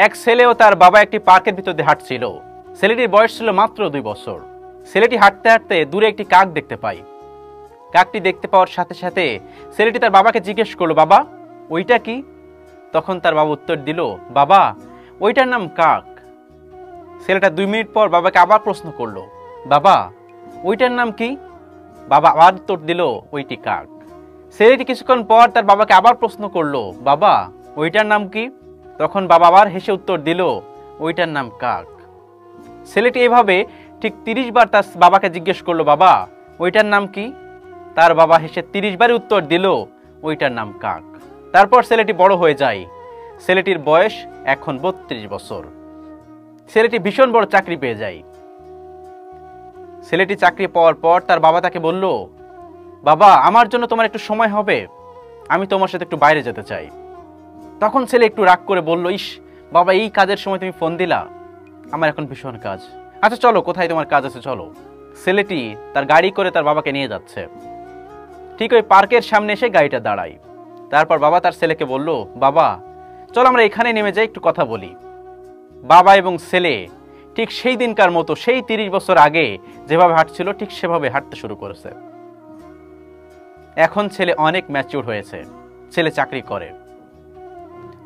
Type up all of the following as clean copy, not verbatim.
এক ছেলে ও তার বাবা একটি পার্কের ভিতর দিয়ে হাঁটছিল। ছেলেটির বয়স ছিল মাত্র 2 বছর। ছেলেটি হাঁটতে হাঁটতে দূরে একটি কাক দেখতে পায়। কাকটি দেখতে পাওয়ার সাথে সাথে ছেলেটি তার বাবাকে জিজ্ঞেস করলো, বাবা ওইটা কি? তখন তার বাবা উত্তর দিল, বাবা ওইটার নাম কাক। ছেলেটা 2 মিনিট পর বাবাকে আবার প্রশ্ন করলো, বাবা ওইটার নাম কি? বাবা আবার উত্তর দিল, ওইটি কাক। ছেলেটি কিছুক্ষণ পর তার বাবাকে আবার প্রশ্ন করলো, বাবা ওইটার নাম কি? তখন বাবা আবার হেসে উত্তর দিল, ওইটার নাম কাক। ছেলেটি এভাবে ঠিক 30 বার তার বাবাকে জিজ্ঞেস করলো, বাবা ওইটার নাম কি? তার বাবা হেসে 30 বারই উত্তর দিল, ওইটার নাম কাক। তারপর ছেলেটি বড় হয়ে যায়। ছেলেটির বয়স এখন 32 বছর। ছেলেটি ভীষণ বড় চাকরি পেয়ে যায়। ছেলেটি চাকরি পাওয়ার পর তার বাবা তাকে বলল, বাবা আমার জন্য তোমার একটু সময় হবে, আমি তোমার সাথে একটু বাইরে যেতে চাই। তখন ছেলে একটু রাগ করে বলল, ইস বাবা এই কাজের সময় তুমি ফোন দিলা, আমার এখন ভীষণ কাজ। আচ্ছা চলো, কোথায় তোমার কাজ আছে চলো। ছেলেটি তার গাড়ি করে তার বাবাকে নিয়ে যাচ্ছে। ঠিক ওই পার্কের সামনে এসে গাড়িটা দাঁড়ায়। তারপর বাবা তার ছেলেকে বলল, বাবা চলো আমরা এখানে নেমে যাই, একটু কথা বলি। বাবা এবং ছেলে ঠিক সেই দিনকার মতো, সেই 30 বছর আগে যেভাবে হাঁটছিল ঠিক সেভাবে হাঁটতে শুরু করেছে। এখন ছেলে অনেক ম্যাচিউর হয়েছে, ছেলে চাকরি করে।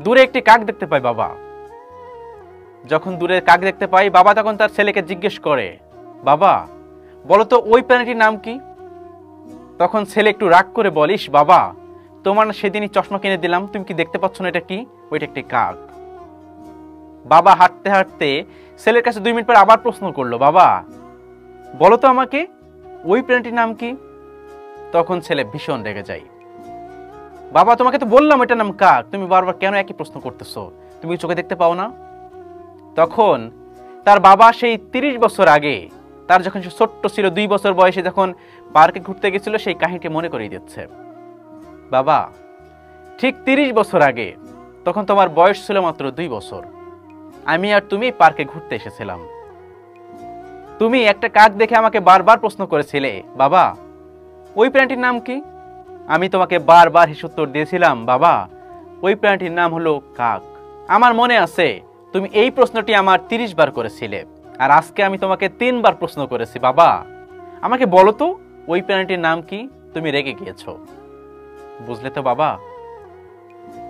দূরে একটি কাক দেখতে পায় বাবা। যখন দূরে কাক দেখতে পায় বাবা তখন তার ছেলেকে জিজ্ঞেস করে, বাবা বলতো ওই প্রাণীটির নাম কি? তখন ছেলে একটু রাগ করে বলিস, বাবা তোমার সেদিনই চশমা কিনে দিলাম, তুমি কি দেখতে পাচ্ছ না এটা কি? ওইটা একটি কাক। বাবা হাঁটতে হাঁটতে ছেলের কাছে 2 মিনিট পর আবার প্রশ্ন করলো, বাবা বলতো আমাকে ওই প্রাণীটির নাম কি? তখন ছেলে ভীষণ রেগে যায়। বাবা তোমাকে তো বললাম এটার নাম কাক, তুমি বারবার কেন একই প্রশ্ন করতেছো? তুমি চোখে দেখতে পাও না? তখন তার বাবা সেই 30 বছর আগে, তার যখন সে ছোট্ট ছিল 2 বছর বয়সে যখন পার্কে ঘুরতে গেছিল সেই কাহিনীটি মনে করিয়ে দিচ্ছে। বাবা ঠিক 30 বছর আগে, তখন তোমার বয়স ছিল মাত্র 2 বছর, আমি আর তুমি পার্কে ঘুরতে এসেছিলাম। তুমি একটা কাক দেখে আমাকে বারবার প্রশ্ন করেছিলে, বাবা ওই প্রাণীটির নাম কি? আমি তোমাকে বারবার হেসে উত্তর দিয়েছিলাম, বাবা ওই প্রাণীটির নাম হলো কাক। আমার মনে আছে তুমি এই প্রশ্নটি আমার 30 বার করেছিলে, আর আজকে আমি তোমাকে 3 বার প্রশ্ন করেছি, বাবা আমাকে বলো তো ওই প্রাণীটির নাম কি? তুমি রেগে গিয়েছো, বুঝলে তো বাবা?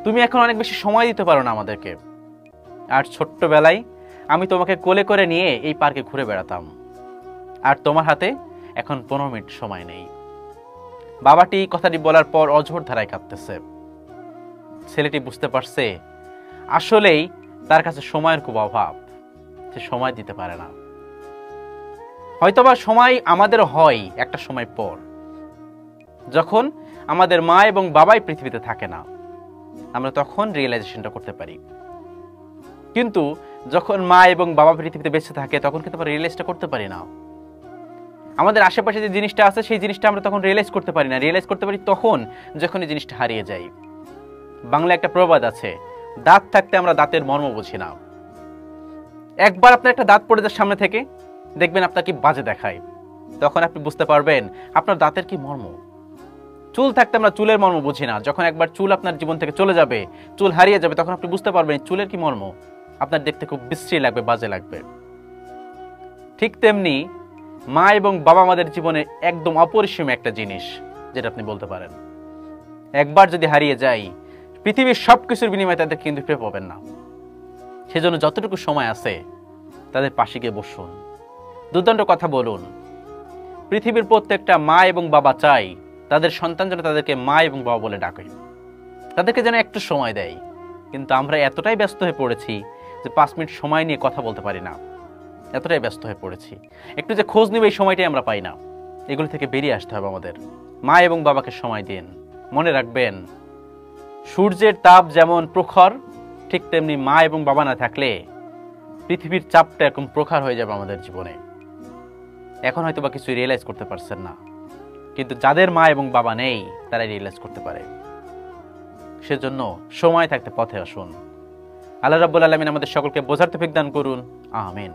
তুমি এখন অনেক বেশি সময় দিতে পারো না আমাদেরকে। আর ছোট্টবেলায় আমি তোমাকে কোলে করে নিয়ে এই পার্কে ঘুরে বেড়াতাম, আর তোমার হাতে এখন 15 মিনিট সময় নেই। বাবাটি কথাটি বলার পর অঝোর ধারায় কাঁদতেছে। ছেলেটি বুঝতে পারছে আসলেই তার কাছে সময়ের খুব অভাব, সে সময় দিতে পারে না। হয়তোবা সময় আমাদের হয় একটা সময় পর, যখন আমাদের মা এবং বাবাই পৃথিবীতে থাকে না, আমরা তখন রিয়েলাইজেশনটা করতে পারি। কিন্তু যখন মা এবং বাবা পৃথিবীতে বেঁচে থাকে তখন কিন্তু আমরা রিয়েলাইজটা করতে পারি না। আমাদের আশেপাশে যে জিনিসটা আছে সেই জিনিসটা আমরা তখন রিয়েলাইজ করতে পারি না। রিয়েলাইজ করতে পারি তখন যখন এই জিনিসটা হারিয়ে যায়। বাংলা একটা প্রবাদ আছে, দাঁত থাকতে আমরা দাঁতের মর্ম বুঝি না। একবার আপনার একটা দাঁত পড়ে যায় সামনে থেকে, দেখবেন আপনার কি বাজে দেখায়, তখন আপনি বুঝতে পারবেন আপনার দাঁতের কি মর্ম। চুল থাকতে আমরা চুলের মর্ম বুঝি না। যখন একবার চুল আপনার জীবন থেকে চলে যাবে, চুল হারিয়ে যাবে, তখন আপনি বুঝতে পারবেন চুলের কি মর্ম। আপনার দেখতে খুব বিশ্রী লাগবে, বাজে লাগবে। ঠিক তেমনি মা এবং বাবা আমাদের জীবনে একদম অপরিসীম একটা জিনিস, যেটা আপনি বলতে পারেন একবার যদি হারিয়ে যায় পৃথিবীর সবকিছুর বিনিময়ে তাদের কিন্তু ফিরে পাবেন না। সেজন্য যতটুকু সময় আছে তাদের পাশে গিয়ে বসুন, দুর্দান্ত কথা বলুন। পৃথিবীর প্রত্যেকটা মা এবং বাবা চাই তাদের সন্তান যেন তাদেরকে মা এবং বাবা বলে ডাকে, তাদেরকে যেন একটু সময় দেয়। কিন্তু আমরা এতটাই ব্যস্ত হয়ে পড়েছি যে 5 মিনিট সময় নিয়ে কথা বলতে পারি না, এতটাই ব্যস্ত হয়ে পড়েছি। একটু যে খোঁজ নিবে এই সময়টাই আমরা পাই না। এগুলো থেকে বেরিয়ে আসতে হবে আমাদের। মা এবং বাবাকে সময় দিন। মনে রাখবেন সূর্যের তাপ যেমন প্রখর, ঠিক তেমনি মা এবং বাবা না থাকলে পৃথিবীর চাপটা এরকম প্রখর হয়ে যাবে আমাদের জীবনে। এখন হয়তো বা কিছু রিয়েলাইজ করতে পারছেন না, কিন্তু যাদের মা এবং বাবা নেই তারা রিয়েলাইজ করতে পারে। সেজন্য সময় থাকতে পথে আসুন। আল্লাহ রাব্বুল আলামিন আমাদের সকলকে বোঝার তৌফিক দান করুন। আমিন।